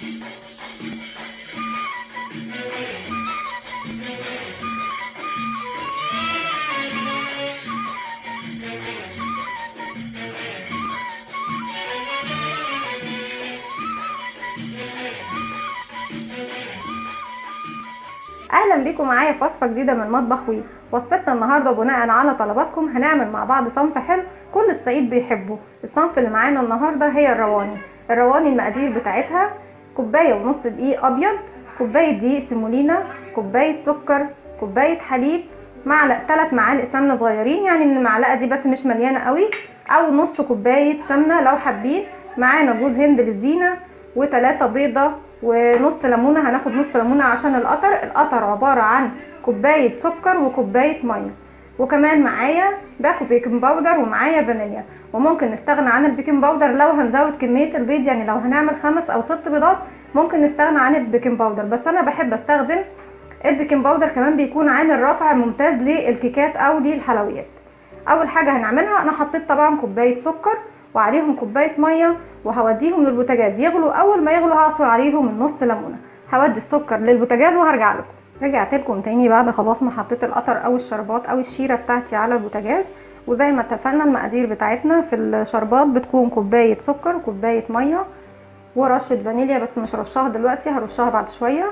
اهلا بيكم معايا في وصفه جديده من مطبخ وي. وصفتنا النهارده بناء على طلباتكم هنعمل مع بعض صنف حلو كل الصعيد بيحبه. الصنف اللي معانا النهارده هي الرواني المقادير بتاعتها: كوبايه ونص دقيق ابيض، كوبايه دقيق سيمولينا، كوبايه سكر، كوبايه حليب، 3 معالق سمنه صغيرين، يعني من المعلقه دي بس مش مليانه قوي، او نص كوبايه سمنه لو حابين. معانا جوز هند للزينه، و3 بيضه، ونص ليمونه. هناخد نص ليمونه عشان القطر عباره عن كوبايه سكر وكوبايه ميه. وكمان معايا باكو بيكنج باودر، ومعايا فانيليا. وممكن نستغنى عن البيكنج باودر لو هنزود كميه البيض، يعني لو هنعمل 5 أو 6 بيضات ممكن نستغنى عن البيكنج باودر، بس انا بحب استخدم البيكنج باودر، كمان بيكون عامل رافع ممتاز للكيكات او للحلويات. اول حاجه هنعملها، انا حطيت طبعا كوبايه سكر وعليهم كوبايه ميه، وهوديهم للبوتاجاز يغلوا. اول ما يغلوا هعصر عليهم النص ليمونه. هودي السكر للبوتاجاز وهرجع لكم. رجعت لكم تاني بعد خلاص ما حطيت القطر او الشربات او الشيره بتاعتي على البوتاجاز. وزي ما اتفقنا المقادير بتاعتنا في الشربات بتكون كوبايه سكر وكوبايه ميه ورشه فانيليا، بس مش رشها دلوقتي، هرشها بعد شويه.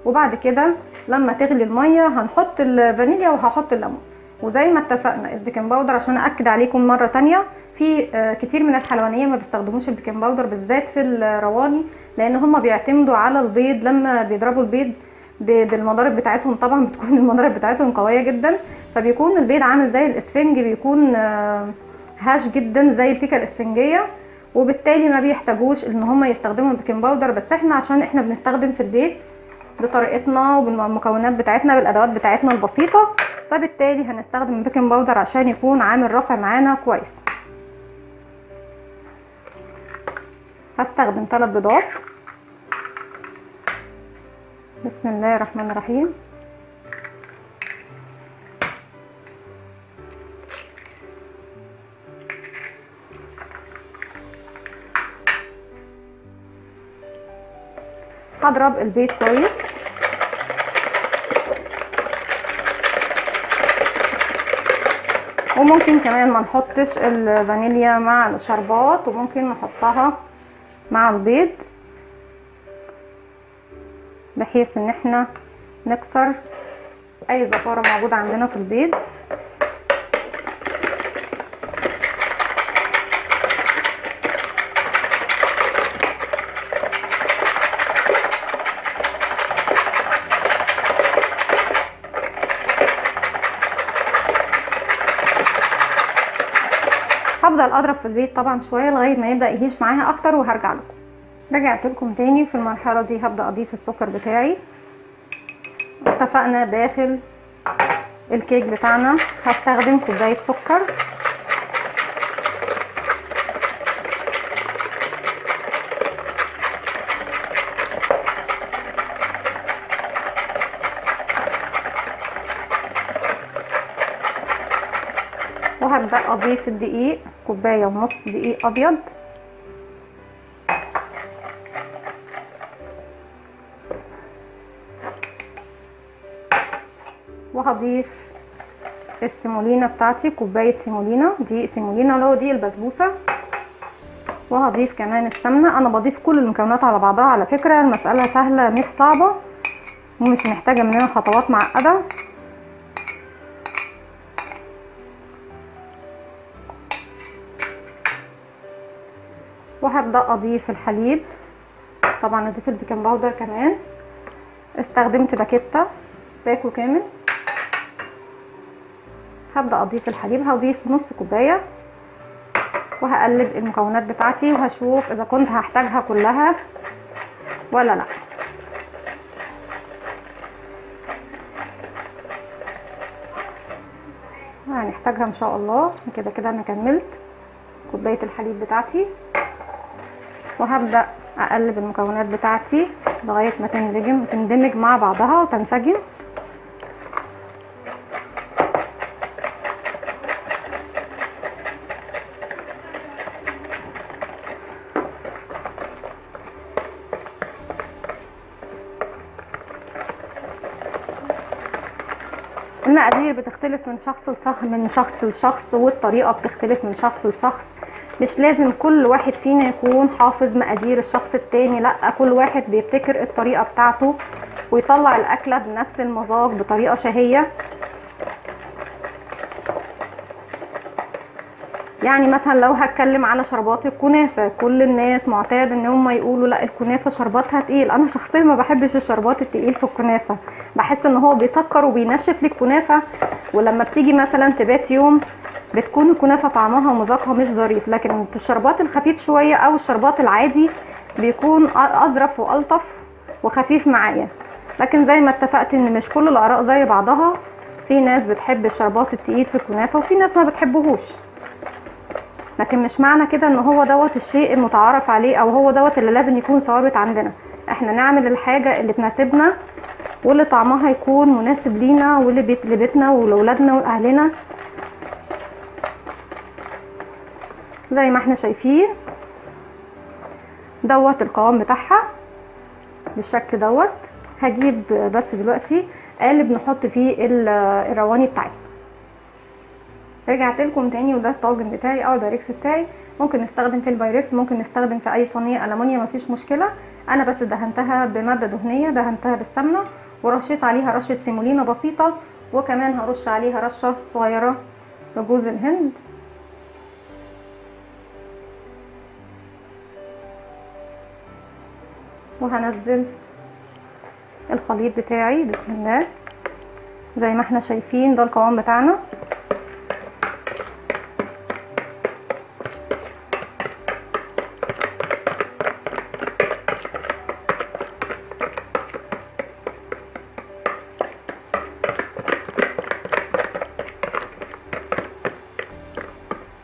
وبعد كده لما تغلي الميه هنحط الفانيليا وهحط الليمون. وزي ما اتفقنا البيكنج باودر، عشان اكد عليكم مره تانية، في كتير من الحلوانيه ما بيستخدموش البيكنج باودر بالذات في الرواني، لان هم بيعتمدوا على البيض. لما بيضربوا البيض بالمضارب بتاعتهم، طبعا بتكون المضارب بتاعتهم قويه جدا، فبيكون البيض عامل زي الاسفنج، بيكون هاش جدا زي الكيكه الاسفنجيه، وبالتالي ما بيحتاجوش ان هم يستخدموا البيكنج باودر. بس عشان احنا بنستخدم في البيت بطريقتنا وبالمكونات بتاعتنا بالادوات بتاعتنا البسيطه، فبالتالي هنستخدم البيكنج باودر عشان يكون عامل رفع معانا كويس. هستخدم 3 بيضات. بسم الله الرحمن الرحيم. هضرب البيض كويس. وممكن كمان ما نحطش الفانيليا مع الشربات، وممكن نحطها مع البيض بحيث ان احنا نكسر اي زفارة موجودة عندنا في البيض. هفضل اضرب في البيض طبعا شويه لغايه ما يبدا يهيش معاها اكتر وهرجع لكم. رجعت لكم تاني. في المرحله دي هبدا اضيف السكر بتاعي. اتفقنا داخل الكيك بتاعنا هستخدم كوبايه سكر، وهبدا اضيف الدقيق، كوبايه ونص دقيق ابيض، وهضيف السيمولينا بتاعتي، كوبايه سيمولينا، دقيق سيمولينا اللي هو دقيق البسبوسه، وهضيف كمان السمنه. انا بضيف كل المكونات على بعضها، على فكره المساله سهله مش صعبه ومش محتاجه مننا خطوات معقده. وهبدا اضيف الحليب، طبعا اضيف البيكنج باودر كمان. استخدمت باكو كامل. هبدا اضيف الحليب، هضيف نص كوبايه، وهقلب المكونات بتاعتي وهشوف اذا كنت هحتاجها كلها ولا لا. هنحتاجها ان شاء الله. كده انا كملت كوبايه الحليب بتاعتي، وهبدا اقلب المكونات بتاعتي لغايه ما تندمج مع بعضها وتنسجم. المقادير بتختلف من شخص لشخص، والطريقة بتختلف من شخص لشخص. مش لازم كل واحد فينا يكون حافظ مقادير الشخص التاني، لا، كل واحد بيبتكر الطريقة بتاعته ويطلع الأكلة بنفس المذاق بطريقة شهية. يعني مثلا لو هتكلم على شربات الكنافة، كل الناس معتاد ان هم يقولوا لا الكنافة شرباتها تقيل. انا شخصيا ما بحبش الشربات التقيل في الكنافة، بحس ان هو بيسكر وبينشف لي الكنافة، ولما بتيجي مثلا تبات يوم بتكون الكنافة طعمها ومذاقها مش ظريف. لكن الشربات الخفيف شوية او الشربات العادي بيكون اظرف والطف وخفيف معايا. لكن زي ما اتفقت ان مش كل الاراء زي بعضها، في ناس بتحب الشربات التقيل في الكنافة وفي ناس ما بتحبهوش. لكن مش معنى كده ان هو دوت الشيء المتعارف عليه او هو دوت اللي لازم يكون ثوابت عندنا. احنا نعمل الحاجة اللي تناسبنا واللي طعمها يكون مناسب لينا لبيتنا ولولادنا واهلنا. زي ما احنا شايفين دوت القوام بتاعها بالشكل دوت. هجيب بس دلوقتي قالب نحط فيه الرواني بتاعتنا. رجعت لكم تاني، وده الطاجن بتاعي او البايركس بتاعي. ممكن نستخدم في البايركس، ممكن نستخدم في اي صينيه المونيا، مفيش مشكله. انا بس دهنتها بماده دهنيه، دهنتها بالسمنه ورشيت عليها رشه سيمولينا بسيطه، وكمان هرش عليها رشه صغيره لجوز الهند. وهنزل الخليط بتاعي بسم الله. زي ما احنا شايفين ده القوام بتاعنا.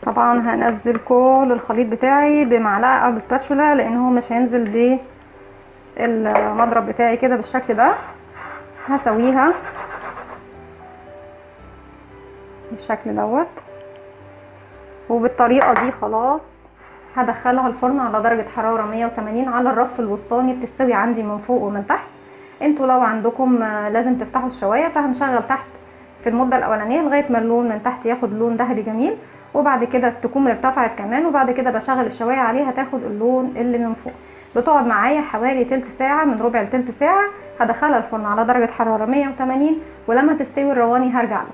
طبعا هنزل كل الخليط بتاعي بمعلقه او بسباتشولا، لان هو مش هينزل بالمضرب بتاعي كده بالشكل ده. هسويها بالشكل دوت، وبالطريقه دي خلاص هدخلها الفرن على درجه حراره 180 على الرف الوسطاني. بتستوي عندي من فوق ومن تحت. انتوا لو عندكم لازم تفتحوا الشوايه، فهنشغل تحت في المده الاولانيه لغايه ما اللون من تحت ياخد لون ذهبي جميل، وبعد كده تكون ارتفعت كمان، وبعد كده بشغل الشوايه عليها تاخد اللون اللي من فوق. بتقعد معايا حوالي تلت ساعه، من ربع لتلت ساعه. هدخلها الفرن على درجه حراره 180، ولما تستوي الرواني هرجع لكم.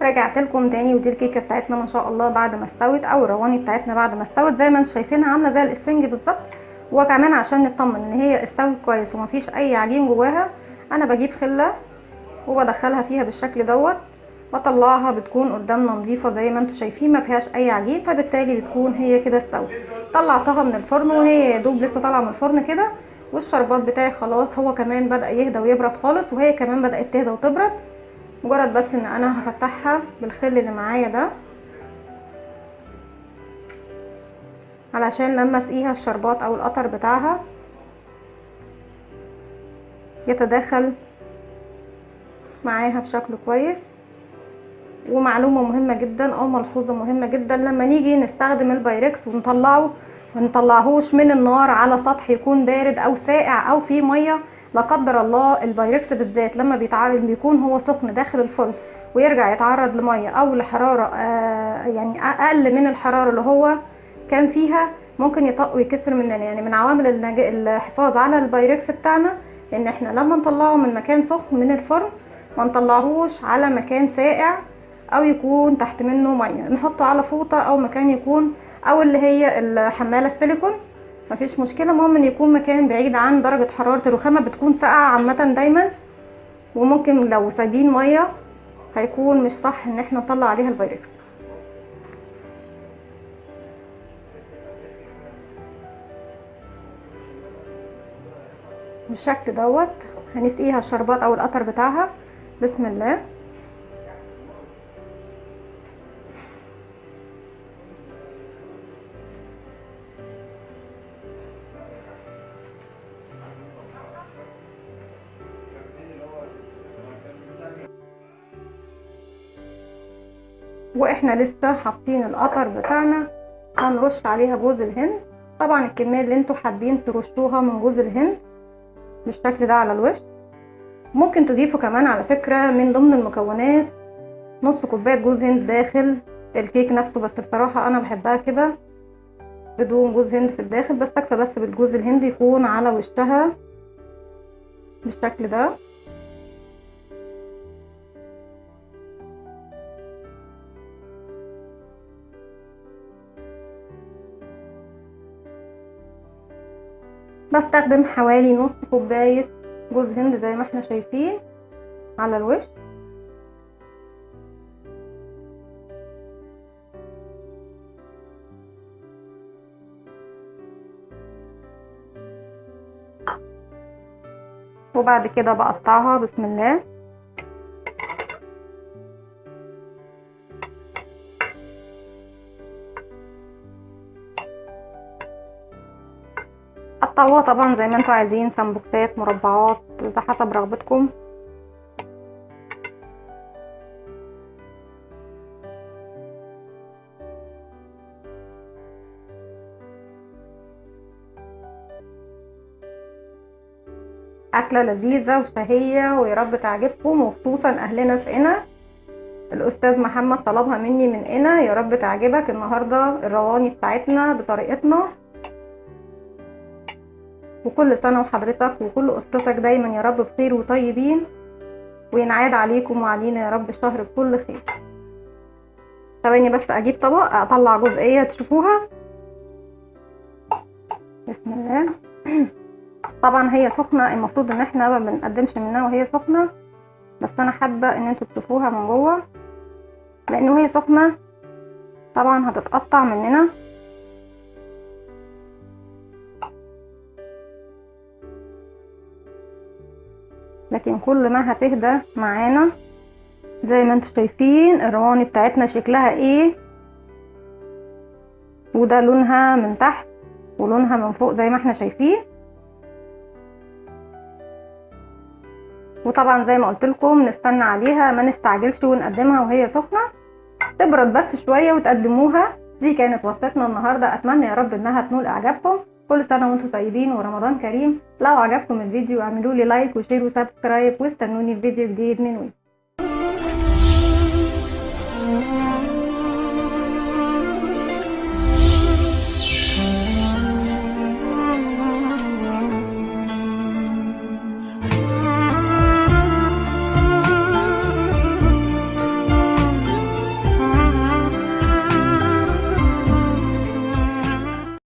رجعت لكم تاني، ودي الكيكه بتاعتنا ما شاء الله بعد ما استوت، او الرواني بتاعتنا بعد ما استوت زي ما انتم شايفينها عامله زي الاسفنج بالظبط. وكمان عشان نطمن ان هي استوت كويس ومفيش اي عجين جواها، انا بجيب خله وبدخلها فيها بالشكل دوت، بطلعها بتكون قدامنا نظيفه زي ما انتم شايفين، ما فيهاش اي عجين، فبالتالي بتكون هي كده استوت. طلعتها من الفرن وهي يا دوب لسه طالعه من الفرن كده، والشربات بتاعي خلاص هو كمان بدأ يهدى ويبرد خالص، وهي كمان بدأت تهدى وتبرد. مجرد بس ان انا هفتحها بالخل اللي معايا ده علشان لما اسقيها الشربات او القطر بتاعها يتداخل معاها بشكل كويس. ومعلومة مهمة جدا او ملحوظة مهمة جدا، لما نيجي نستخدم البايركس ونطلعه، منطلعهوش من النار على سطح يكون بارد او ساقع او فيه مية. لا قدر الله البايركس بالذات لما بيكون هو سخن داخل الفرن ويرجع يتعرض لمية او لحرارة يعني اقل من الحرارة اللي هو كان فيها، ممكن يطق ويكسر مننا. يعني من عوامل الحفاظ على البايركس بتاعنا ان احنا لما نطلعه من مكان سخن من الفرن ما نطلعهوش على مكان ساقع او يكون تحت منه ميه، نحطه على فوطه او مكان يكون، او اللي هي الحماله السيليكون، مفيش مشكله. المهم ان يكون مكان بعيد عن درجه حراره الرخامه، بتكون ساقعه عامه دايما. وممكن لو سايبين ميه هيكون مش صح ان احنا نطلع عليها البايركس. بالشكل دوت هنسقيها الشربات او القطر بتاعها بسم الله. واحنا لسه حاطين القطر بتاعنا هنرش عليها جوز الهند. طبعا الكميه اللي انتوا حابين ترشوها من جوز الهند بالشكل ده على الوش. ممكن تضيفوا كمان على فكرة من ضمن المكونات نص كوباية جوز هند داخل الكيك نفسه، بس بصراحة انا بحبها كده بدون جوز هند في الداخل، بس تكفى بس بالجوز الهند يكون على وشها بالشكل ده. بستخدم حوالي نص كوباية جوز هند زي ما احنا شايفين على الوش. وبعد كده بقطعها بسم الله. قطعوها طبعا زي ما انتوا عايزين، سمبوكسات، مربعات، ده حسب رغبتكم. أكلة لذيذة وشهية ويا رب تعجبكم، وخصوصا أهلنا في قنا. الأستاذ محمد طلبها مني من قنا، يا رب تعجبك النهاردة الرواني بتاعتنا بطريقتنا. وكل سنة وحضرتك وكل أسرتك دايما يا رب بخير وطيبين، وينعاد عليكم وعلينا يا رب الشهر بكل خير. ثواني بس أجيب طبق أطلع جزئية تشوفوها. بسم الله. طبعا هي سخنة، المفروض ان احنا ما بنقدمش منها وهي سخنة، بس انا حابة ان انتوا تشوفوها من جوه، لانه هي سخنة طبعا هتتقطع مننا. لكن كل ما هتهدى معانا زي ما انتوا شايفين الرواني بتاعتنا شكلها ايه، وده لونها من تحت ولونها من فوق زي ما احنا شايفين. وطبعا زي ما قلت لكم نستنى عليها، ما نستعجلش ونقدمها وهي سخنة، تبرد بس شوية وتقدموها. دي كانت وصفتنا النهاردة، اتمنى يا رب انها تنول اعجابكم. كل سنة وانتم طيبين ورمضان كريم. لو عجبكم الفيديو اعملوا لي لايك وشير وسبسكرايب، واستنوني في فيديو جديد من وي.